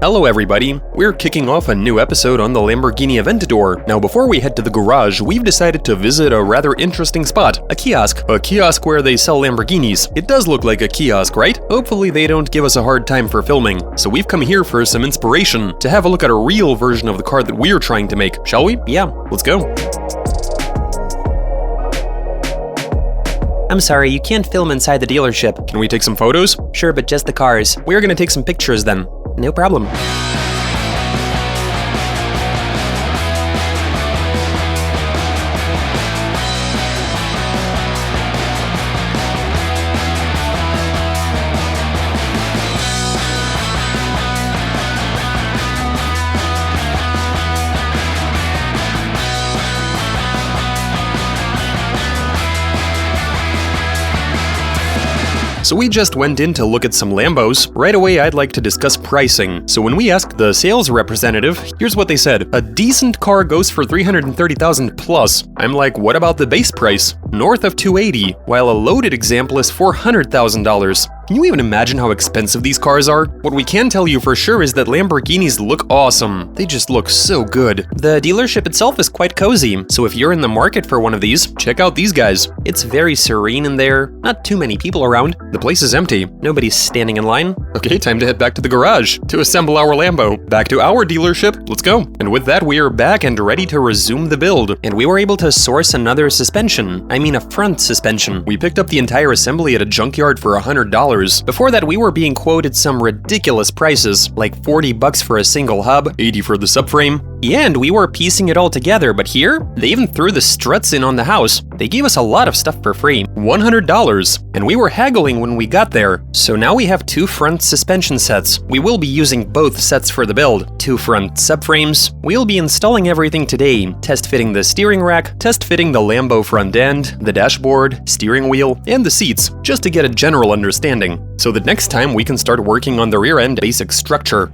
Hello everybody, we're kicking off a new episode on the Lamborghini Aventador. Now before we head to the garage, we've decided to visit a rather interesting spot, a kiosk where they sell Lamborghinis. It does look like a kiosk, right? Hopefully they don't give us a hard time for filming. So we've come here for some inspiration, to have a look at a real version of the car that we're trying to make, shall we? Yeah, let's go. I'm sorry, you can't film inside the dealership. Can we take some photos? Sure, but just the cars. We're gonna take some pictures then. No problem. So we just went in to look at some Lambos. Right away, I'd like to discuss pricing. So when we asked the sales representative, here's what they said. A decent car goes for $330,000 plus. I'm like, what about the base price? North of $280,000, while a loaded example is $400,000. Can you even imagine how expensive these cars are? What we can tell you for sure is that Lamborghinis look awesome. They just look so good. The dealership itself is quite cozy, So if you're in the market for one of these, check out these guys. it's very serene in there, not too many people around, The place is empty. nobody's standing in line. Okay, time to head back to the garage to assemble our Lambo. Back to our dealership, let's go. And with that, we are back and ready to resume the build. And we were able to source another suspension, I mean a front suspension. We picked up the entire assembly at a junkyard for $100. Before that, we were being quoted some ridiculous prices, like $40 for a single hub, $80 for the subframe. yeah, and we were piecing it all together, but here, they even threw the struts in on the house. They gave us a lot of stuff for free. $100. And we were haggling when we got there. So now we have two front suspension sets. We will be using both sets for the build. Two front subframes. We'll be installing everything today. Test fitting the steering rack, Test fitting the Lambo front end, the dashboard, steering wheel, and the seats, just to get a general understanding, so that next time we can start working on the rear end basic structure.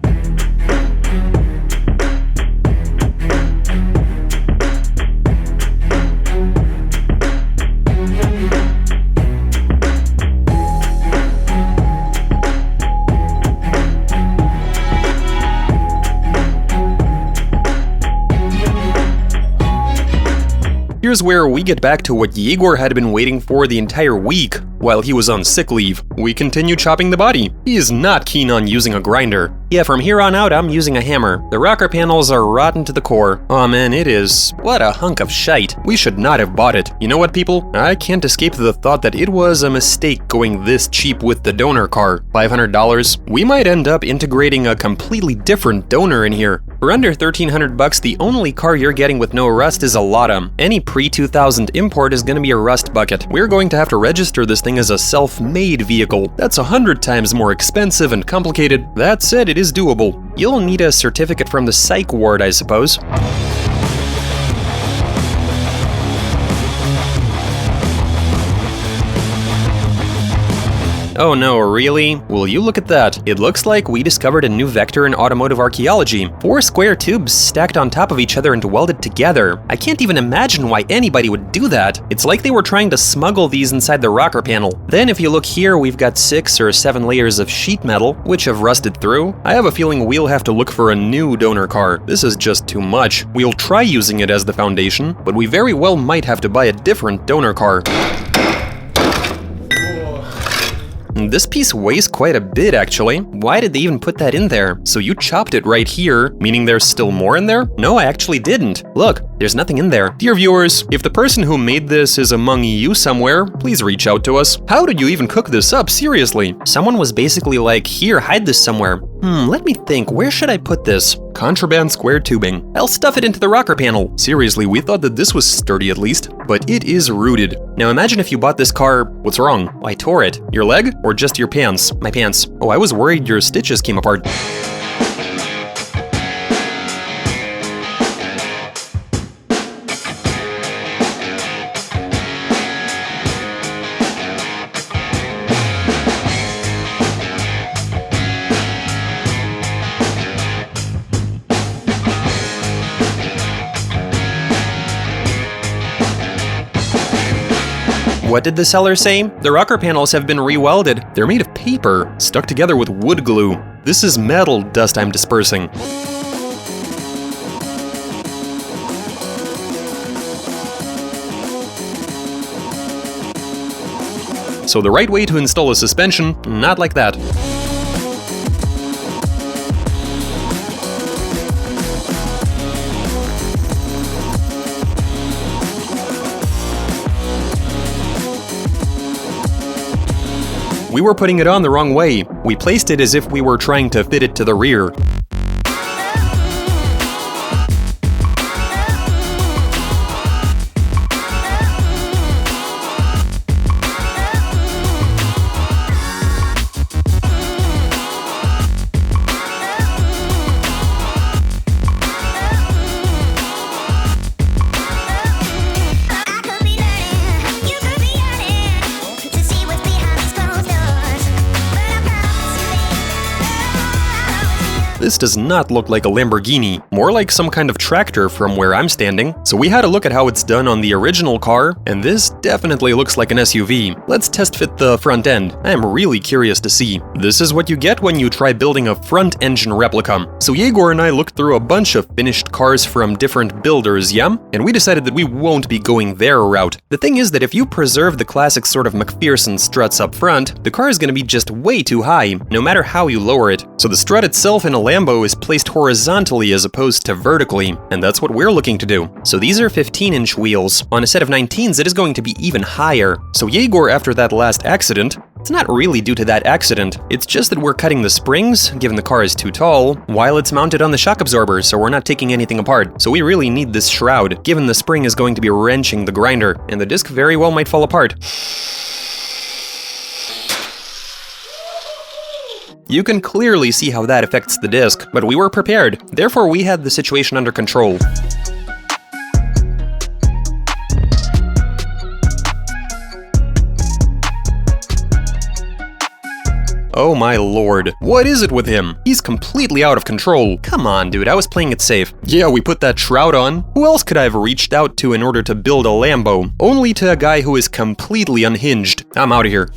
Here's where we get back to what Yegor had been waiting for the entire week while he was on sick leave. We continue chopping the body. He is not keen on using a grinder. Yeah, from here on out, I'm using a hammer. The rocker panels are rotten to the core. Oh man, it is. What a hunk of shite. We should not have bought it. You know what, people? I can't escape the thought that it was a mistake going this cheap with the donor car. $500. We might end up integrating a completely different donor in here. For under $1,300, the only car you're getting with no rust is a Lada. Any pre-2000 import is gonna be a rust bucket. We're going to have to register this thing as a self-made vehicle. That's 100 times more expensive and complicated. That said, it is doable. You'll need a certificate from the psych ward, I suppose. Oh no, really? Will you look at that? It looks like we discovered a new vector in automotive archaeology. 4 square tubes stacked on top of each other and welded together. I can't even imagine why anybody would do that. It's like they were trying to smuggle these inside the rocker panel. Then if you look here, we've got 6 or 7 layers of sheet metal, which have rusted through. I have a feeling we'll have to look for a new donor car. This is just too much. We'll try using it as the foundation, but we very well might have to buy a different donor car. This piece weighs quite a bit, actually. Why did they even put that in there? So you chopped it right here, meaning there's still more in there? No, I actually didn't. Look, there's nothing in there. Dear viewers, if the person who made this is among you somewhere, please reach out to us. How did you even cook this up, seriously? Someone was basically like, here, hide this somewhere. Let me think, where should I put this? Contraband square tubing. I'll stuff it into the rocker panel. Seriously, we thought that this was sturdy at least, but it is rooted. Now imagine if you bought this car. What's wrong? I tore it. Your leg or just your pants? My pants. Oh, I was worried your stitches came apart. What did the seller say? The rocker panels have been re-welded. They're made of paper, stuck together with wood glue. This is metal dust I'm dispersing. So the right way to install a suspension, not like that. We were putting it on the wrong way. We placed it as if we were trying to fit it to the rear. This does not look like a Lamborghini, more like some kind of tractor from where I'm standing. So we had a look at how it's done on the original car, and this definitely looks like an SUV. Let's test fit the front end. I am really curious to see. This is what you get when you try building a front engine replica. So Yegor and I looked through a bunch of finished cars from different builders, yeah? And we decided that we won't be going their route. The thing is that if you preserve the classic sort of McPherson struts up front, the car is gonna be just way too high, no matter how you lower it. So the strut itself in a Lambo is placed horizontally as opposed to vertically, and that's what we're looking to do. So these are 15-inch wheels. On a set of 19s, it is going to be even higher. So Yegor, after that last accident, it's not really due to that accident, it's just that we're cutting the springs, given the car is too tall, while it's mounted on the shock absorber, so we're not taking anything apart. So we really need this shroud, given the spring is going to be wrenching the grinder, and the disc very well might fall apart. You can clearly see how that affects the disc, but we were prepared, therefore we had the situation under control. Oh my lord, what is it with him? He's completely out of control. Come on, dude, I was playing it safe. Yeah, we put that shroud on. Who else could I have reached out to in order to build a Lambo? Only to a guy who is completely unhinged. I'm out of here.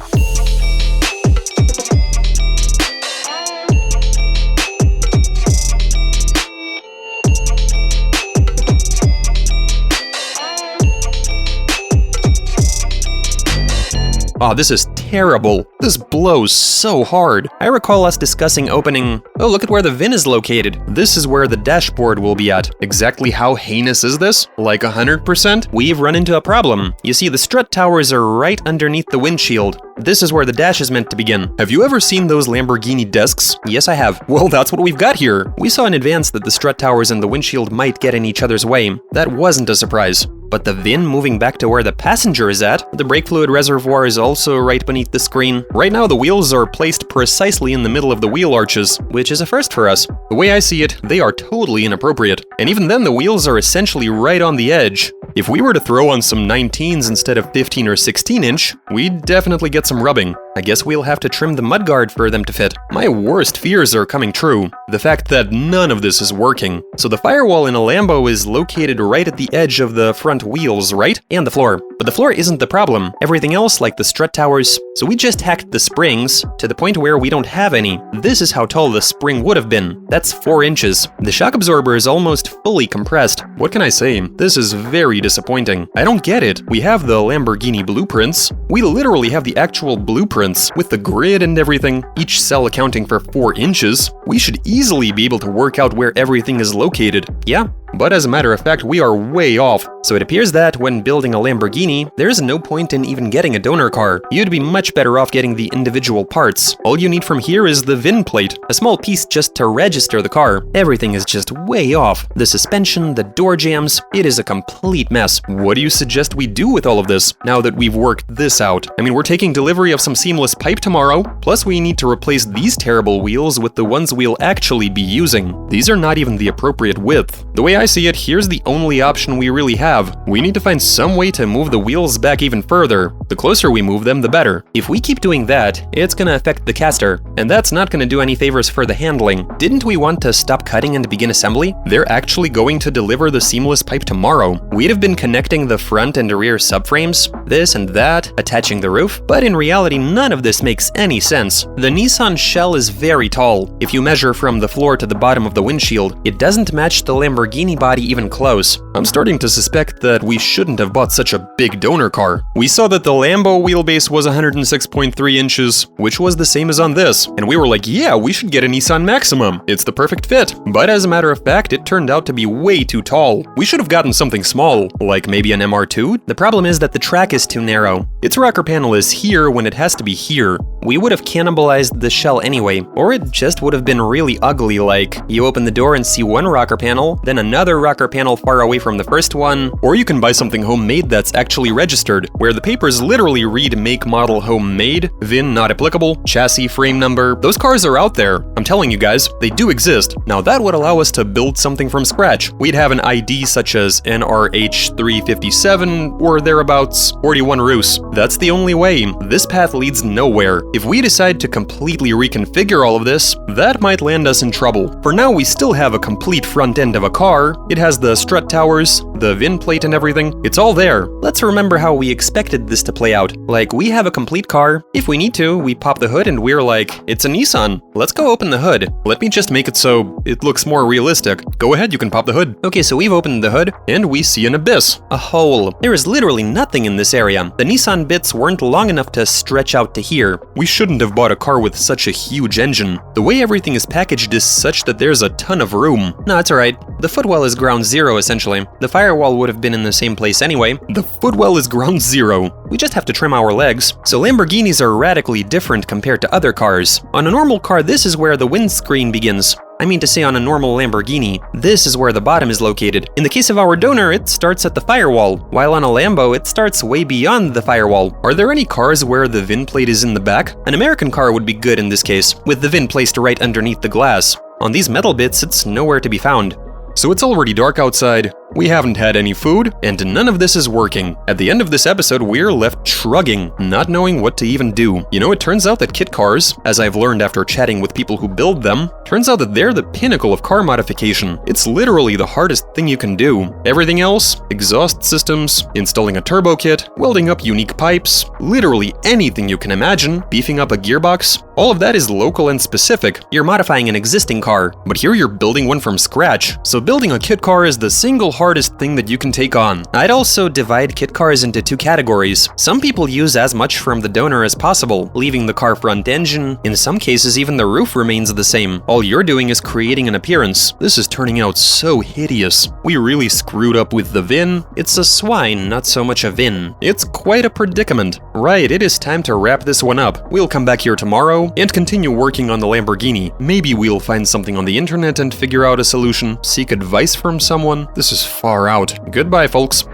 Oh, this is terrible. This blows so hard. I recall us discussing opening... Oh, look at where the VIN is located. This is where the dashboard will be at. Exactly how heinous is this? Like 100%? We've run into a problem. You see, the strut towers are right underneath the windshield. This is where the dash is meant to begin. Have you ever seen those Lamborghini desks? Yes, I have. Well, that's what we've got here. We saw in advance that the strut towers and the windshield might get in each other's way. That wasn't a surprise. But the VIN moving back to where the passenger is at, the brake fluid reservoir is also right beneath the screen. Right now the wheels are placed precisely in the middle of the wheel arches, which is a first for us. The way I see it, they are totally inappropriate. And even then the wheels are essentially right on the edge. If we were to throw on some 19s instead of 15 or 16-inch, we'd definitely get some rubbing. I guess we'll have to trim the mudguard for them to fit. My worst fears are coming true. The fact that none of this is working. So the firewall in a Lambo is located right at the edge of the front wheels, right? And the floor. But the floor isn't the problem. Everything else, like the strut towers. So we just hacked the springs to the point where we don't have any. This is how tall the spring would have been. That's 4 inches. The shock absorber is almost fully compressed. What can I say? This is very disappointing. I don't get it. We have the Lamborghini Blueprints. We literally have the actual blueprints with the grid and everything, each cell accounting for 4 inches. We should easily be able to work out where everything is located. Yeah. But as a matter of fact, we are way off. So it appears that when building a Lamborghini, there's no point in even getting a donor car. You'd be much better off getting the individual parts. All you need from here is the VIN plate, a small piece just to register the car. Everything is just way off. The suspension, the door jambs, it is a complete mess. What do you suggest we do with all of this, now that we've worked this out? I mean, we're taking delivery of some seamless pipe tomorrow, plus we need to replace these terrible wheels with the ones we'll actually be using. These are not even the appropriate width. The way I see it, here's the only option we really have. We need to find some way to move the wheels back even further. The closer we move them, the better. If we keep doing that, it's gonna affect the caster, and that's not gonna do any favors for the handling. Didn't we want to stop cutting and begin assembly? They're actually going to deliver the seamless pipe tomorrow. We'd have been connecting the front and rear subframes, this and that, attaching the roof, but in reality none of this makes any sense. The Nissan shell is very tall. If you measure from the floor to the bottom of the windshield, it doesn't match the Lamborghini body even close. I'm starting to suspect that we shouldn't have bought such a big donor car. We saw that the Lambo wheelbase was 106.3 inches, which was the same as on this, and we were like, yeah, we should get a Nissan Maximum. It's the perfect fit. But as a matter of fact, it turned out to be way too tall. We should have gotten something small, like maybe an MR2. The problem is that the track is too narrow. Its rocker panel is here when it has to be here. We would have cannibalized the shell anyway, or it just would have been really ugly, like you open the door and see one rocker panel, then another rocker panel far away from the first one. Or you can buy something homemade that's actually registered, where the papers literally read make, model, homemade, VIN not applicable, chassis, frame number. Those cars are out there. I'm telling you guys, they do exist. Now that would allow us to build something from scratch. We'd have an ID such as NRH357 or thereabouts, 41 Roos. That's the only way. This path leads nowhere. If we decide to completely reconfigure all of this, that might land us in trouble. For now, we still have a complete front end of a car. It has the strut towers, the VIN plate and everything. It's all there. Let's remember how we expected this to play out. Like, we have a complete car. If we need to, we pop the hood and we're like, it's a Nissan. Let's go open the hood. Let me just make it so it looks more realistic. Go ahead, you can pop the hood. Okay, so we've opened the hood, and we see an abyss. A hole. There is literally nothing in this area. The Nissan bits weren't long enough to stretch out to here. We shouldn't have bought a car with such a huge engine. The way everything is packaged is such that there's a ton of room. No, it's alright. The footwell is ground zero, essentially. The firewall would have been in the same place anyway. The footwell is ground zero. We just have to trim our legs. So Lamborghinis are radically different compared to other cars. On a normal car, this is where the windscreen begins. I mean to say, on a normal Lamborghini, this is where the bottom is located. In the case of our donor, it starts at the firewall, while on a Lambo, it starts way beyond the firewall. Are there any cars where the VIN plate is in the back? An American car would be good in this case, with the VIN placed right underneath the glass. On these metal bits, it's nowhere to be found. So it's already dark outside, we haven't had any food, and none of this is working. At the end of this episode, we're left shrugging, not knowing what to even do. You know, it turns out that kit cars, as I've learned after chatting with people who build them, turns out that they're the pinnacle of car modification. It's literally the hardest thing you can do. Everything else, exhaust systems, installing a turbo kit, welding up unique pipes, literally anything you can imagine, beefing up a gearbox, all of that is local and specific. You're modifying an existing car. But here you're building one from scratch, so building a kit car is the single hardest thing that you can take on. I'd also divide kit cars into two categories. Some people use as much from the donor as possible, leaving the car front engine. In some cases, even the roof remains the same. All you're doing is creating an appearance. This is turning out so hideous. We really screwed up with the VIN. It's a swine, not so much a VIN. It's quite a predicament. Right, it is time to wrap this one up. We'll come back here tomorrow and continue working on the Lamborghini. Maybe we'll find something on the internet and figure out a solution, seek advice from someone. This is far out. Goodbye, folks.